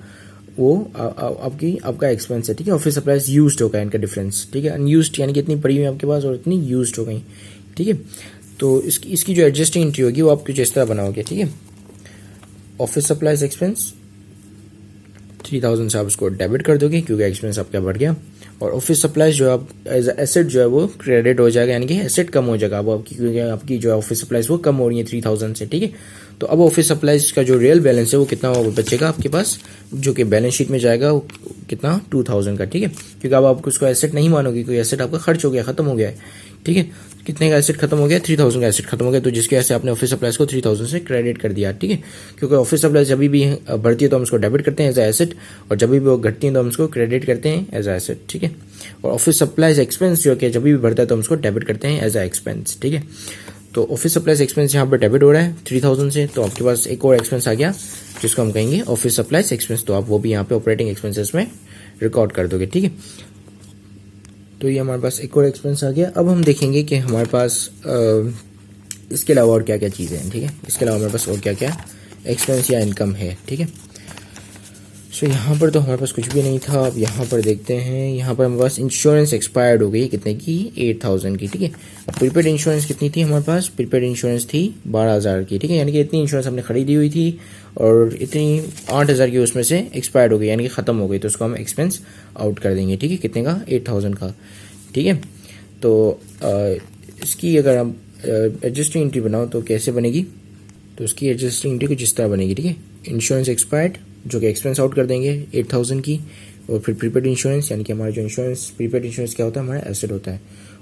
वो आपका एक्सपेंस है, ठीक है। ऑफिस सप्लाइज यूज्ड होगा इनका डिफरेंस, ठीक है। अनयूज्ड यानी कि इतनी पड़ी हुई आपके पास और इतनी यूज्ड हो गई, ठीक है। तो इसकी जो एडजस्टिंग एंट्री होगी वो आप कुछ इस तरह बनाओगे, ठीक है। ऑफिस सप्लाइज एक्सपेंस 3,000 से आप उसको डेबिट कर दोगे क्योंकि एक्सपेंस आपका बढ़ गया, और ऑफिस सप्लाइज जो आप एज एसेट जो है वो क्रेडिट हो जाएगा, यानी कि एसेट कम हो जाएगा अब आपकी, क्योंकि आपकी जो है ऑफिस सप्लाइज वो कम हो रही है 3,000 से, ठीक है। तो अब ऑफिस सप्लाइज का जो रियल बैलेंस है वो कितना बचेगा आपके पास, जो कि बैलेंस शीट में जाएगा वो कितना 2,000 का, ठीक है। क्योंकि अब आप उसको एसेट नहीं मानोगे क्योंकि एसेट आपका खर्च हो गया, खत्म हो गया है, ठीक है। कितने का एसेट खत्म हो गया 3,000 का एसेट खत्म हो गया, तो जिसकी वजह से आपने ऑफिस सप्लाइज को 3,000 से क्रेडिट कर दिया, ठीक है। क्योंकि ऑफिस सप्लाइज जब भी बढ़ती है तो हम उसको डेबिट करते हैं एज एसेट, और जब भी वो घटती है तो हम उसको क्रेडिट करते हैं एज एसेट, ठीक है। और ऑफिस सप्लाइज एक्सपेंस जो कि जब भी बढ़ता है तो हम उसको डेबिट करते हैं एज ए एक्सपेंस, ठीक है। तो ऑफिस सप्लाइज एक्सपेंस यहाँ पर डेबिट हो रहा है 3,000 से, तो आपके पास एक और एक्सपेंस आ गया जिसको हम कहेंगे ऑफिस सप्लाइज एक्सपेंस, तो आप वो भी यहाँ पे ऑपरेटिंग एक्सपेंसेस में रिकॉर्ड कर दोगे, ठीक है। तो ये हमारे पास एक और एक्सपेंस आ गया। अब हम देखेंगे कि हमारे पास इसके अलावा और क्या क्या चीज़ें हैं, ठीक है। इसके अलावा हमारे पास और क्या क्या एक्सपेंस या इनकम है, ठीक है। सो यहाँ पर तो हमारे पास कुछ भी नहीं था। अब यहाँ पर देखते हैं, यहाँ पर हमारे पास इंश्योरेंस एक्सपायर्ड हो गई कितने की, 8000 की, ठीक है। अब प्रीपेड इंश्योरेंस कितनी थी हमारे पास, प्रीपेड इंश्योरेंस थी 12000 की, ठीक है। यानी कि इतनी इंश्योरेंस हमने खरीदी हुई थी और इतनी 8000 की उसमें से एक्सपायर्ड हो गई, यानी कि ख़त्म हो गई, तो उसको हम एक्सपेंस आउट कर देंगे, ठीक है। कितने का, 8000 का, ठीक है। तो इसकी अगर हम एडजस्टिंग एंट्री बनाओ तो कैसे बनेगी, तो उसकी एडजस्टिंग एंट्री कुछ इस तरह बनेगी, ठीक है। इंश्योरेंस एक्सपायर्ड जो कि एक्सपेंस आउट कर देंगे 8000 की, और फिर प्रीपेड इंश्योरेंस, यानी कि हमारा जो इंश्योरेंस, प्रीपेड इंश्योरेंस क्या होता है, हमारा एसेट होता है,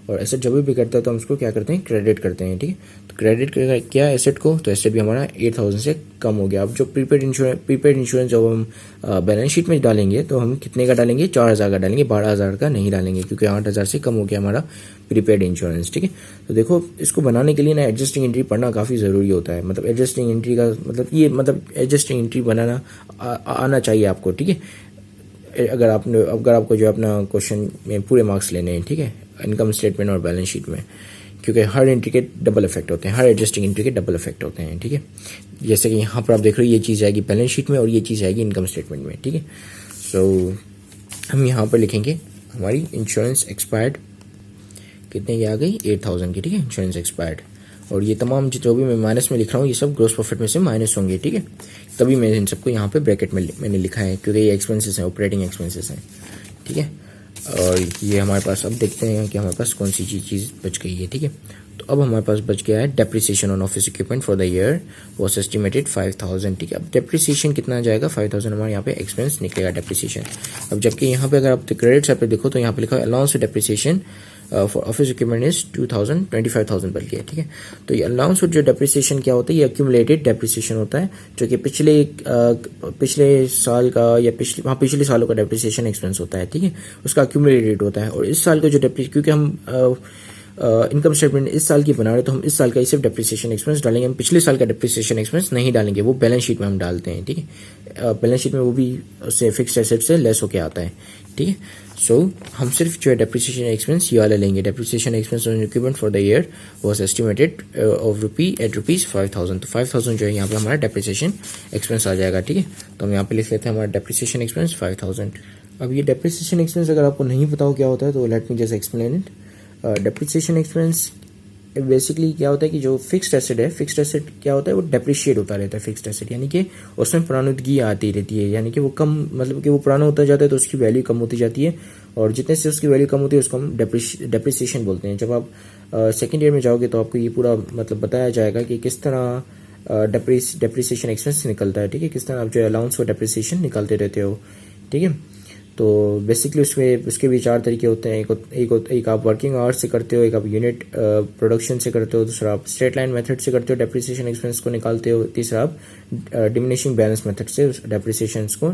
और एसेट जब भी करता है तो हम उसको क्या करते हैं, क्रेडिट करते हैं, ठीक है। तो क्रेडिट किया एसेट को, तो एसेट भी हमारा 8000 से कम हो गया। अब जो प्रीपेड इंश्योरेंस जब हम बैलेंस शीट में डालेंगे तो हम कितने का डालेंगे, 4000 का डालेंगे, 12000 का नहीं डालेंगे, क्योंकि 8000 से कम हो गया हमारा प्रीपेड इंश्योरेंस, ठीक है। तो देखो, इसको बनाने के लिए ना एडजस्टिंग एंट्री पढ़ना काफ़ी ज़रूरी होता है। मतलब एडजस्टिंग एंट्री का मतलब एडजस्टिंग एंट्री बनाना आना चाहिए आपको, ठीक है। अगर आपको जो अपना क्वेश्चन में पूरे मार्क्स लेने हैं, ठीक है, इनकम स्टेटमेंट और बैलेंस शीट में, क्योंकि हर एंट्री के डबल इफेक्ट होते हैं, हर एडजस्टिंग एंट्री के डबल इफेक्ट होते हैं, ठीक है। जैसे कि यहाँ पर आप देख रहे हो, ये चीज़ आएगी बैलेंस शीट में और ये चीज़ आएगी इनकम स्टेटमेंट में, ठीक है। सो हम यहाँ पर लिखेंगे हमारी इंश्योरेंस एक्सपायर्ड कितने की आ गई, 8000 की, ठीक है, इंश्योरेंस एक्सपायर्ड। और ये तमाम जो भी मैं माइनस में लिख रहा हूँ, ये सब ग्रॉस प्रॉफिट में से माइनस होंगे, ठीक है। तभी मैं इन सबको यहाँ पे ब्रैकेट में मैंने लिखा है, क्योंकि ये एक्सपेंसेस हैं, ऑपरेटिंग एक्सपेंसेस हैं, ठीक है। और ये हमारे पास, अब देखते हैं कि हमारे पास कौन सी चीज़ बच गई है, ठीक है। तो अब हमारे पास बच गया है depreciation on office equipment for the year was estimated 5000, ठीक है। अब डेप्रिसिएशन कितना जाएगा, 5000 हमारे यहाँ पे एक्सपेंस निकलेगा डेप्रिसिएशन। अब जबकि यहाँ पे अगर आप क्रेडिट साइड पे देखो तो यहाँ पे लिखा है allowance depreciation for office equipment is 25,000 बल्कि है, ठीक है। तो ये अलाउंस जो डेप्रिसिएशन क्या होता है, ये एक्यूमुलेटेड डेप्रिसिएशन होता है, जो कि पिछले साल का या पिछले सालों का डेप्रिसिएशन एक्सपेंस होता है, ठीक है। उसका एक्यूमुलेटेड होता है, और इस साल का जो क्योंकि हम इनकम स्टेटमेंट इस साल की बना रहे, तो हम इस साल का सिर्फ डेप्रिसिएशन एक्सपेंस डालेंगे, हम पिछले साल का डेप्रिसिएशन एक्सपेंस नहीं डालेंगे, वो बैलेंस शीट में हम डालते हैं, ठीक है। बैलेंस शीट में वो भी उससे फिक्स्ड एसेट से लेस होके आता है, ठीक है। सो हम सिर्फ जो है डेप्रिसिएशन एक्सपेंस ये वाला लेंगे, depreciation expense on equipment for the year was estimated of ₹5000, तो 5000 जो है यहाँ पे हमारा डेप्रिसिएशन एक्सपेंस आ जाएगा, ठीक है। तो हम यहाँ पे लिख लेते हैं हमारा डेप्रिसिएशन एक्सपेंस 5000। अब ये डेप्रिसिएशन एक्सपेंस अगर आपको नहीं पता हो क्या होता है, तो let me just explain it. Depreciation expense basically क्या होता है कि जो फिक्स्ड एसेट है, फिक्स्ड एसेट क्या होता है, वो डेप्रिशिएट होता रहता है फिक्स्ड एसेट, यानी कि उसमें पुरानोदगी आती रहती है, यानी कि वो कम, मतलब कि वो पुराना होता जाता है तो उसकी वैल्यू कम होती जाती है, और जितने से उसकी वैल्यू कम होती है उसको हम डेप्रिसिएशन बोलते हैं। जब आप सेकेंड ईयर में जाओगे तो आपको ये पूरा मतलब बताया जाएगा कि किस तरह डेप्रिसिएशन एक्सपेंस निकलता है, ठीक है, किस तरह आप जो अलाउंस फॉर डेप्रिसिएशन निकालते रहते हो, ठीक है। तो बेसिकली उसके भी 4 तरीके होते हैं। एक आप वर्किंग आवर्स से करते हो, एक आप यूनिट प्रोडक्शन से करते हो, दूसरा आप स्ट्रेट लाइन मेथड से करते हो, डेप्रिसिएशन एक्सपेंस को निकालते हो, तीसरा आप डिमिनिशिंग बैलेंस मेथड से उस डेप्रिसिएशन को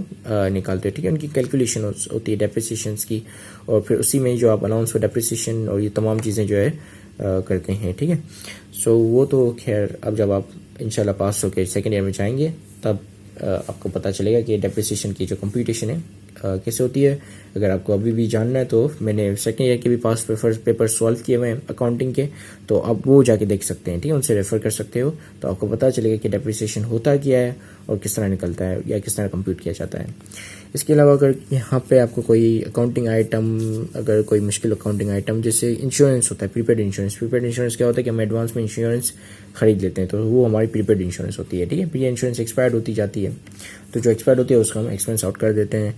निकालते हो, ठीक है। उनकी कैलकुलेशन होती है डेप्रिसिएशन की, और फिर उसी में जो आप अलाउंस फॉर डेप्रिसिएशन और ये तमाम चीज़ें जो है करते हैं, ठीक है। सो वो तो खैर अब जब आप इंशाल्लाह पास होकर सेकेंड ईयर में जाएंगे तब आपको पता चलेगा कि डेप्रिसिएशन की जो कंप्यूटेशन है कैसे होती है। अगर आपको अभी भी जानना है तो मैंने सेकेंड ईयर के भी पास पेपर सॉल्व किए हुए हैं अकाउंटिंग के, तो आप वो जाके देख सकते हैं, ठीक है, उनसे रेफर कर सकते हो, तो आपको पता चलेगा कि डेप्रिसिएशन होता क्या है और किस तरह निकलता है या किस तरह कंप्यूट किया जाता है। इसके अलावा अगर यहाँ पे आपको कोई अकाउंटिंग आइटम, अगर कोई मुश्किल अकाउंटिंग आइटम जैसे इंश्योरेंस होता है, प्रीपेड इंश्योरेंस क्या होता है कि हम एडवांस में इंश्योरेंस खरीद लेते हैं, तो वो हमारी प्रीपेड इंश्योरेंस होती है, ठीक है। प्री इंश्योरेंस एक्सपायर्ड होती जाती है, तो जो एक्सपायर्ड होती है उसको हम एक्सपेंस आउट कर देते हैं,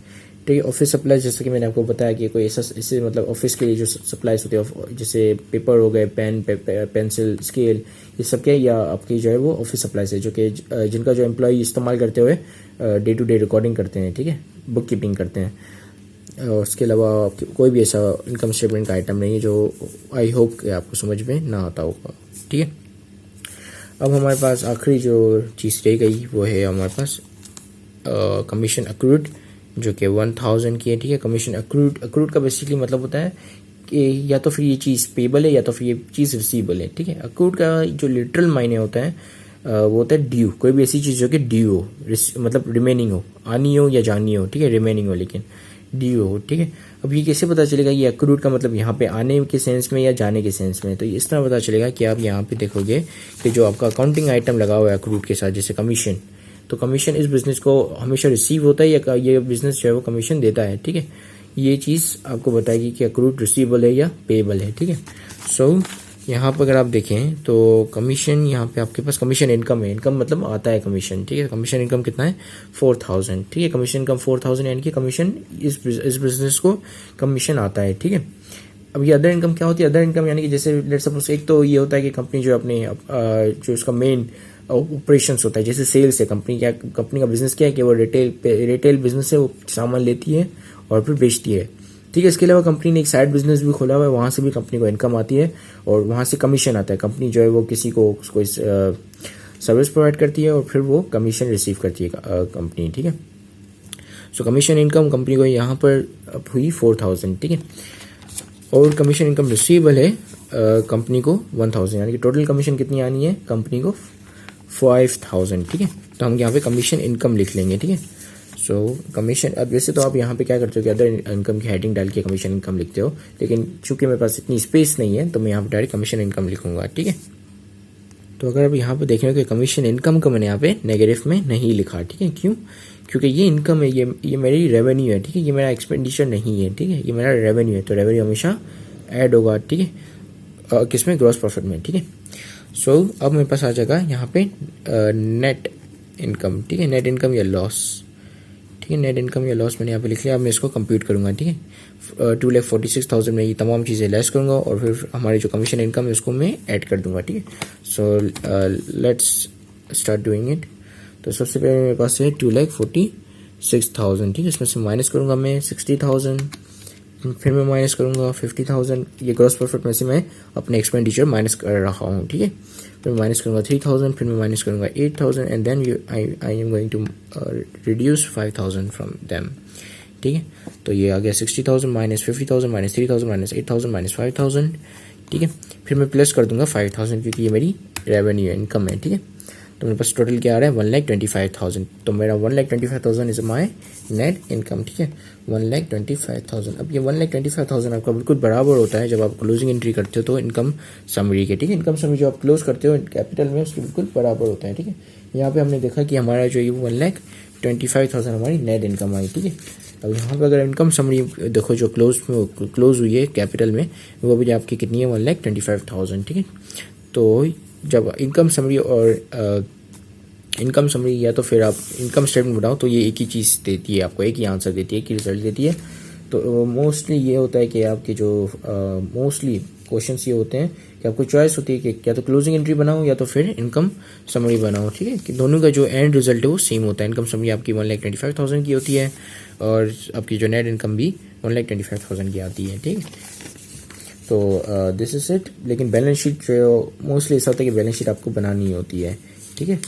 ठीक है। ऑफिस सप्लाईज जैसे कि मैंने आपको बताया कि कोई ऐसा इससे मतलब ऑफिस के लिए जो सप्लाईज होती है, जैसे पेपर हो गए, पेन, पेंसिल, स्केल, ये सब क्या, या आपकी जो है वो ऑफिस सप्लाईज है, जो कि जिनका जो एम्प्लॉय इस्तेमाल करते हुए डे टू डे रिकॉर्डिंग करते हैं, ठीक है, बुक कीपिंग करते हैं। और उसके अलावा कोई भी ऐसा इनकम स्टेटमेंट का आइटम नहीं है जो आई होप कि आपको समझ में ना आता होगा, ठीक है। अब हमारे पास आखिरी जो चीज़ रह गई वो है हमारे पास कमीशन अक्रूड, जो कि 1000 की है, ठीक है। कमीशन अक्रूड का बेसिकली मतलब होता है कि या तो फिर ये चीज़ पेबल है या तो फिर ये चीज़ रिसीवेबल है, ठीक है। अक्रूड का जो लिटरल मायने होता है वो होता है ड्यू, कोई भी ऐसी चीज़ जो कि ड्यू हो, मतलब रिमेनिंग हो, आनी हो या जानी हो, ठीक है, रिमेनिंग हो लेकिन ड्यू हो, ठीक है। अब ये कैसे पता चलेगा ये अक्रूड का मतलब यहाँ पे आने के सेंस में या जाने के सेंस में, तो इस तरह पता चलेगा कि आप यहाँ पे देखोगे कि जो आपका अकाउंटिंग आइटम लगा हुआ है अक्रूड के साथ, जैसे कमीशन, तो कमीशन इस बिज़नेस को हमेशा रिसीव होता है या ये बिज़नेस जो है वो कमीशन देता है, ठीक है। ये चीज़ आपको बताएगी कि अक्रूड रिसीवेबल है या पेएबल है, ठीक है। सो यहाँ पर अगर आप देखें तो कमीशन, यहाँ पे आपके पास कमीशन इनकम है, इनकम मतलब आता है कमीशन, ठीक है। कमीशन इनकम कितना है 4000, ठीक है। कमीशन इनकम 4000 यानी कि कमीशन इस बिज़नेस को कमीशन आता है, ठीक है। अब ये अदर इनकम क्या होती है? अदर इनकम यानी कि जैसे लेट सपोज एक तो ये होता है कि कंपनी जो अपने जो उसका मेन ऑपरेशंस होता है, जैसे सेल्स है, कंपनी का बिजनेस क्या है कि वो रिटेल बिजनेस है, वो सामान लेती है और फिर बेचती है, ठीक है। इसके अलावा कंपनी ने एक साइड बिजनेस भी खोला हुआ है, वहाँ से भी कंपनी को इनकम आती है और वहाँ से कमीशन आता है। कंपनी जो है वो किसी को कोई सर्विस प्रोवाइड करती है और फिर वो कमीशन रिसीव करती है कंपनी, ठीक है। सो कमीशन इनकम कंपनी को यहाँ पर हुई 4000, ठीक है। और कमीशन इनकम रिसीवेबल है कंपनी को 1000, यानी कि टोटल कमीशन कितनी आनी है कंपनी को 5000, ठीक है। तो हम यहाँ पे कमीशन इनकम लिख लेंगे, ठीक है। सो कमीशन, अब वैसे तो आप यहाँ पे क्या करते हो कि अदर इनकम की हेडिंग डाल के कमीशन इनकम लिखते हो, लेकिन चूंकि मेरे पास इतनी स्पेस नहीं है तो मैं यहाँ पे डायरेक्ट कमीशन इनकम लिखूंगा, ठीक है। तो अगर आप यहाँ पे देख रहे हो कि कमीशन इनकम को मैंने यहाँ पे नेगेटिव में नहीं लिखा, ठीक है। क्यों? क्योंकि ये इनकम है, ये मेरी रेवेन्यू है, ठीक है। ये मेरा एक्सपेंडिचर नहीं है, ठीक है। ये मेरा रेवेन्यू है, तो रेवेन्यू हमेशा ऐड होगा, ठीक है, किसमें? ग्रॉस प्रॉफिट में, ठीक है। सो अब मेरे पास आ जाएगा यहाँ पे नेट इनकम, ठीक है। नेट इनकम या लॉस, ठीक है। नेट इनकम या लॉस मैंने यहाँ पे लिख लिया। अब मैं इसको कंप्यूट करूँगा, ठीक है। 2,46,000 में ये तमाम चीज़ें लेस करूँगा और फिर हमारी जो कमीशन इनकम है उसको मैं ऐड कर दूँगा, ठीक है। So let's start doing it. तो सबसे पहले मेरे पास है 2,46,000, ठीक है। इसमें से माइनस करूँगा मैं 60,000, फिर मैं माइनस करूँगा 50,000। ये ग्रॉस प्रॉफिट में से मैं अपने एक्सपेंडिचर माइनस कर रहा हूँ, ठीक है। फिर मैं माइनस करूँगा 3,000, फिर मैं माइनस करूँगा 8,000 and then I am going to reduce 5,000 from them, ठीक है। तो ये आ गया 60,000 माइनस 50,000 माइनस 3,000 माइनस 8,000 माइनस 5,000, ठीक है। फिर मैं प्लस कर दूँगा 5,000 क्योंकि ये मेरी रेवेन्यू है, इनकम है, ठीक है। तो मेरे पास टोटल क्या आ रहा है 1,25,000। तो मेरा 1,25,000 इज माई नेट इनकम, ठीक है। 1,25,000। अब ये 1,25,000 आपका बिल्कुल बराबर होता है जब आप क्लोजिंग एंट्री करते हो तो इनकम समरी के, ठीक है। इनकम समरी जो आप क्लोज करते हो कैपिटल में उसके बिल्कुल बराबर होता है, ठीक है। यहाँ पे हमने देखा कि हमारा जो ये 1,25,000 हमारी नेट इनकम आई, ठीक है। अब यहाँ पे अगर इनकम समरी देखो जो क्लोज हुई है कैपिटल में, वो भी आपकी कितनी है 1,25,000, ठीक है। तो जब इनकम समरी और इनकम समरी या तो फिर आप इनकम स्टेटमेंट बनाओ तो ये एक ही चीज़ देती है आपको, एक ही आंसर देती है, एक ही रिजल्ट देती है। तो मोस्टली ये होता है कि आपके जो मोस्टली क्वेश्चंस ये होते हैं कि आपको चॉइस होती है कि या तो क्लोजिंग एंट्री बनाओ या तो फिर इनकम समरी बनाओ, ठीक है। कि दोनों का जो एंड रिजल्ट है वो सेम होता है। इनकम समरी आपकी 1,25,000 की होती है और आपकी जो नेट इनकम भी 1,25,000 की आती है, ठीक है। तो दिस इज इट। लेकिन बैलेंस शीट जो मोस्टली ऐसा होता है कि बैलेंस शीट आपको बनानी होती है, ठीक है।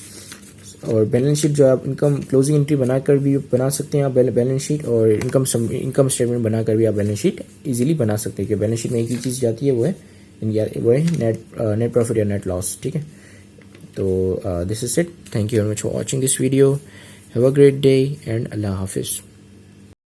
और बैलेंस शीट जो आप इनकम क्लोजिंग एंट्री बनाकर भी बना सकते हैं आप बैलेंस शीट, और इनकम स्टेटमेंट बनाकर भी आप बैलेंस शीट इजीली बना सकते हैं। कि बैलेंस शीट में एक ही चीज़ जाती है, वो है नेट प्रॉफिट या नेट लॉस, ठीक है। तो this is it. Thank you very much for watching this video. Have a great day and अल्लाह हाफिज़।